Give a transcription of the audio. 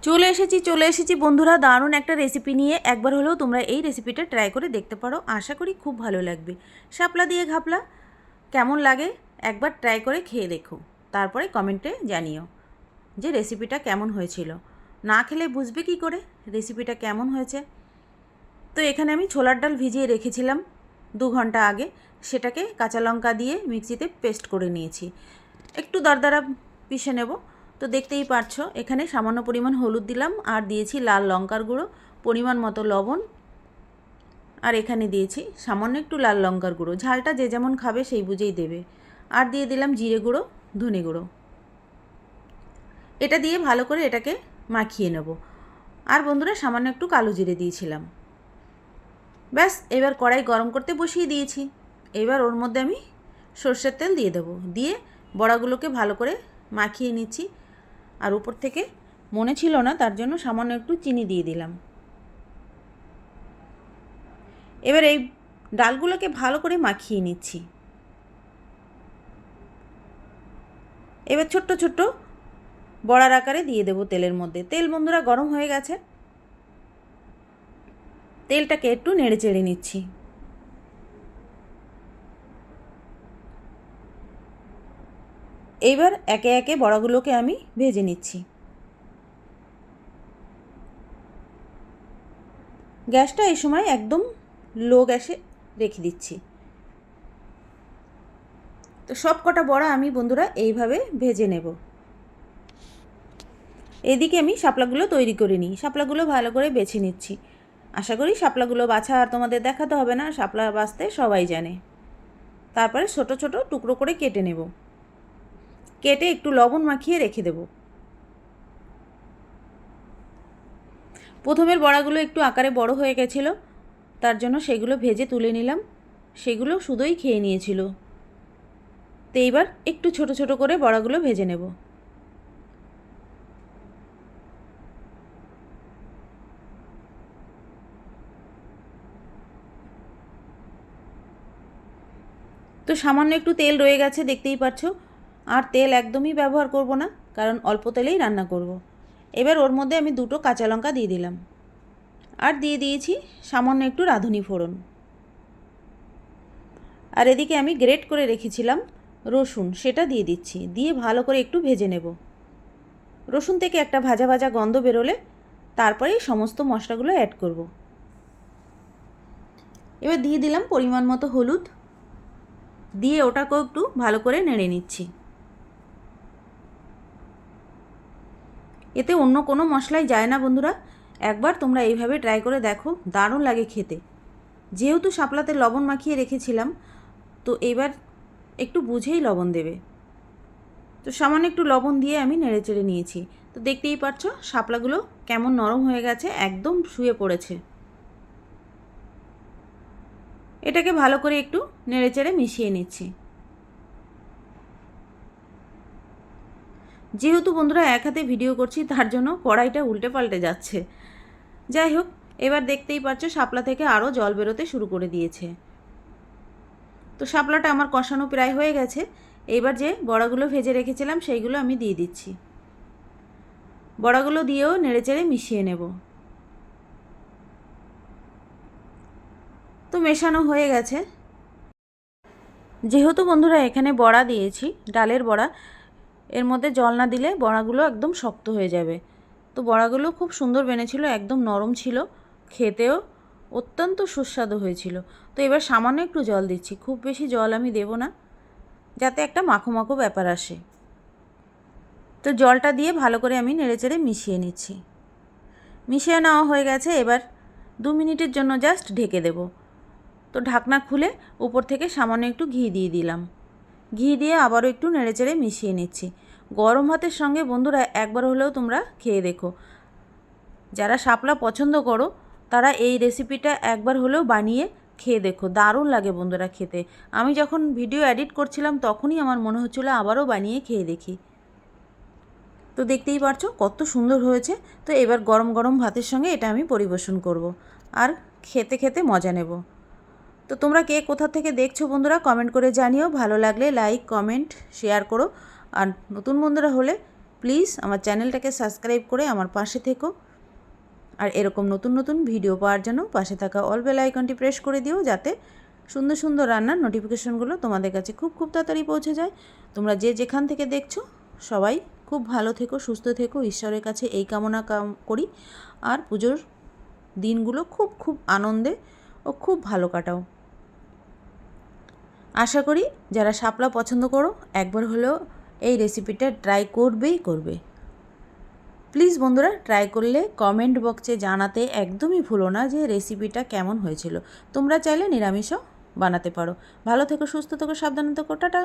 চলে এসেছি বন্ধুরা, দারুণ একটা রেসিপি নিয়ে। একবার হলেও তোমরা এই রেসিপিটা ট্রাই করে দেখতে পারো, আশা করি খুব ভালো লাগবে। শাপলা দিয়ে ঘাপলা কেমন লাগে একবার ট্রাই করে খেয়ে দেখো, তারপরে কমেন্টে জানিও যে রেসিপিটা কেমন হয়েছিল। না খেলে বুঝবে কি করে রেসিপিটা কেমন হয়েছে। তো এখানে আমি ছোলার ডাল ভিজিয়ে রেখেছিলাম 2 ঘন্টা আগে, সেটাকে কাঁচা লঙ্কা দিয়ে মিক্সিতে পেস্ট করে নিয়েছি। একটু দরদরা পিষে নেব। তো দেখতেই পারছো এখানে সামান্য পরিমাণ হলুদ দিলাম, আর দিয়েছি লাল লঙ্কার গুঁড়ো, পরিমাণ মতো লবণ, আর এখানে দিয়েছি সামান্য একটু লাল লঙ্কার গুঁড়ো। ঝালটা যে যেমন খাবে সেই বুঝেই দেবে। আর দিয়ে দিলাম জিরে গুঁড়ো, ধনে গুঁড়ো। এটা দিয়ে ভালো করে এটাকে মাখিয়ে নেব। আর বন্ধুরা সামান্য একটু কালো জিরে দিয়েছিলাম। ব্যাস, এবার কড়াই গরম করতে বসিয়ে দিয়েছি। এবার ওর মধ্যে আমি সর্ষের তেল দিয়ে দেবো, দিয়ে বড়াগুলোকে ভালো করে মাখিয়ে নিচ্ছি। আর উপর থেকে মনে ছিল না, তার জন্য সামান্য একটু চিনি দিয়ে দিলাম। এবার এই ডালগুলোকে ভালো করে মাখিয়ে নিচ্ছি। এবার ছোট্ট ছোট্ট বড়ার আকারে দিয়ে দেবো তেলের মধ্যে। তেল বন্ধুরা গরম হয়ে গেছে, তেলটাকে একটু নেড়ে চেড়ে নিচ্ছি। এইবার একে একে বড়াগুলোকে আমি ভেজে নিচ্ছি। গ্যাসটা এই সময় একদম লো গ্যাসে রেখে দিচ্ছি। তো সব কটা বড়া আমি বন্ধুরা এইভাবে ভেজে নেব। এদিকে আমি শাপলাগুলো তৈরি করে নিই। শাপলাগুলো ভালো করে বেছে নিচ্ছি। আশা করি শাপলাগুলো বাছা আর তোমাদের দেখাতে হবে না, শাপলা বাছতে সবাই জানে। তারপরে ছোট ছোট টুকরো করে কেটে নেব। কেটে একটু লবণ মাখিয়ে রেখে দেব। প্রথমের বড়াগুলো একটু আকারে বড় হয়ে গেছিল, তার জন্য সেগুলো ভেজে তুলে নিলাম। সেগুলো শুধুই খেয়ে নিয়েছিল। তো এইবার একটু ছোট ছোট করে বড়াগুলো ভেজে নেব। তো সামান্য একটু তেল রয়ে গেছে, দেখতেই পাচ্ছ। আর তেল একদমই ব্যবহার করব না, কারণ অল্প তেলেই রান্না করব। এবার ওর মধ্যে আমি 2টো কাঁচা লঙ্কা দিয়ে দিলাম, আর দিয়ে দিয়েছি সামান্য একটু রাঁধুনি ফোড়ন। আর এদিকে আমি গ্রেট করে রেখেছিলাম রসুন, সেটা দিয়ে দিচ্ছি। দিয়ে ভালো করে একটু ভেজে নেব। রসুন থেকে একটা ভাজা ভাজা গন্ধ বেরোলে তারপরেই সমস্ত মশলাগুলো অ্যাড করব। এবার দিয়ে দিলাম পরিমাণ মতো হলুদ, দিয়ে ওটাকেও একটু ভালো করে নেড়ে নিচ্ছি। এতে অন্য কোনো মশলাই যায় না বন্ধুরা, একবার তোমরা এইভাবে ট্রাই করে দেখো, দারুণ লাগে খেতে। যেহেতু শাপলাতে লবণ মাখিয়ে রেখেছিলাম, তো এবার একটু বুঝেই লবণ দেবে। তো সামান্য একটু লবণ দিয়ে আমি নেড়ে চেড়ে নিয়েছি। তো দেখতেই পাচ্ছ শাপলাগুলো কেমন নরম হয়ে গেছে, একদম শুয়ে পড়েছে। এটাকে ভালো করে একটু নেড়ে চেড়ে মিশিয়ে নিচ্ছি। যেহেতু বন্ধুরা এক হাতে ভিডিও করছি, তার জন্য কড়াইটা উল্টে পাল্টে যাচ্ছে। যাই হোক, এবার দেখতেই পাচ্ছ শাপলা থেকে আরও জল বেরোতে শুরু করে দিয়েছে। তো শাপলাটা আমার কষানো প্রায় হয়ে গেছে। এবার যে বড়াগুলো ভেজে রেখেছিলাম সেইগুলো আমি দিয়ে দিচ্ছি। বড়াগুলো দিয়েও নেড়েচেড়ে মিশিয়ে নেব। তো মেশানো হয়ে গেছে। যেহেতু বন্ধুরা এখানে বড়া দিয়েছি, ডালের বড়া, এর মধ্যে জল না দিলে বড়াগুলো একদম শক্ত হয়ে যাবে। তো বড়াগুলো খুব সুন্দর বেনেছিল, একদম নরম ছিল, খেতেও অত্যন্ত সুস্বাদু হয়েছিল। তো এবার সামান্য একটু জল দিচ্ছি, খুব বেশি জল আমি দেব না, যাতে একটা মাখো মাখো ব্যাপার আসে। তো জলটা দিয়ে ভালো করে আমি নেড়েচেড়ে মিশিয়ে নিচ্ছি। মিশিয়ে নেওয়া হয়ে গেছে। এবার 2 মিনিটের জন্য জাস্ট ঢেকে দেব। তো ঢাকনা খুলে উপর থেকে সামান্য একটু ঘি দিয়ে দিলাম। ঘি দিয়ে আবারও একটু নেড়েচেড়ে মিশিয়ে নিচ্ছি। গরম ভাতের সঙ্গে বন্ধুরা একবার হলেও তোমরা খেয়ে দেখো। যারা শাপলা পছন্দ করো তারা এই রেসিপিটা একবার হলেও বানিয়ে খেয়ে দেখো, দারুণ লাগে বন্ধুরা খেতে। আমি যখন ভিডিও এডিট করছিলাম তখনই আমার মনে হচ্ছিলো আবারও বানিয়ে খেয়ে দেখি। তো দেখতেই পারছো কত সুন্দর হয়েছে। তো এবার গরম গরম ভাতের সঙ্গে এটা আমি পরিবেশন করব, আর খেতে খেতে মজা নেব। তো তোমরা কে কোথা থেকে দেখছো বন্ধুরা কমেন্ট করে জানিও। ভালো লাগলে লাইক কমেন্ট শেয়ার করো। আর নতুন বন্ধুরা হলে প্লিজ আমার চ্যানেলটাকে সাবস্ক্রাইব করে আমার পাশে থেকো। আর এরকম নতুন নতুন ভিডিও পাওয়ার জন্য পাশে থাকা অল বেল আইকনটি প্রেস করে দিও, যাতে সুন্দর সুন্দর রান্নার নোটিফিকেশনগুলো তোমাদের কাছে খুব খুব তাড়াতাড়ি পৌঁছে যায়। তোমরা যে যেখান থেকে দেখছো সবাই খুব ভালো থেকো, সুস্থ থেকো, ঈশ্বরের কাছে এই কামনা করি। আর পুজোর দিনগুলো খুব খুব আনন্দে ও খুব ভালো কাটাও। আশা করি যারা শাপলা পছন্দ করো একবার হলেও এই রেসিপিটা ট্রাই করবেই করবে। প্লিজ বন্ধুরা, ট্রাই করলে কমেন্ট বক্সে জানাতে একদমই ভুলো না যে রেসিপিটা কেমন হয়েছিল। তোমরা চাইলে নিরামিষও বানাতে পারো। ভালো থেকো, সুস্থ থেকো, সাবধানে থেকো, টাটা।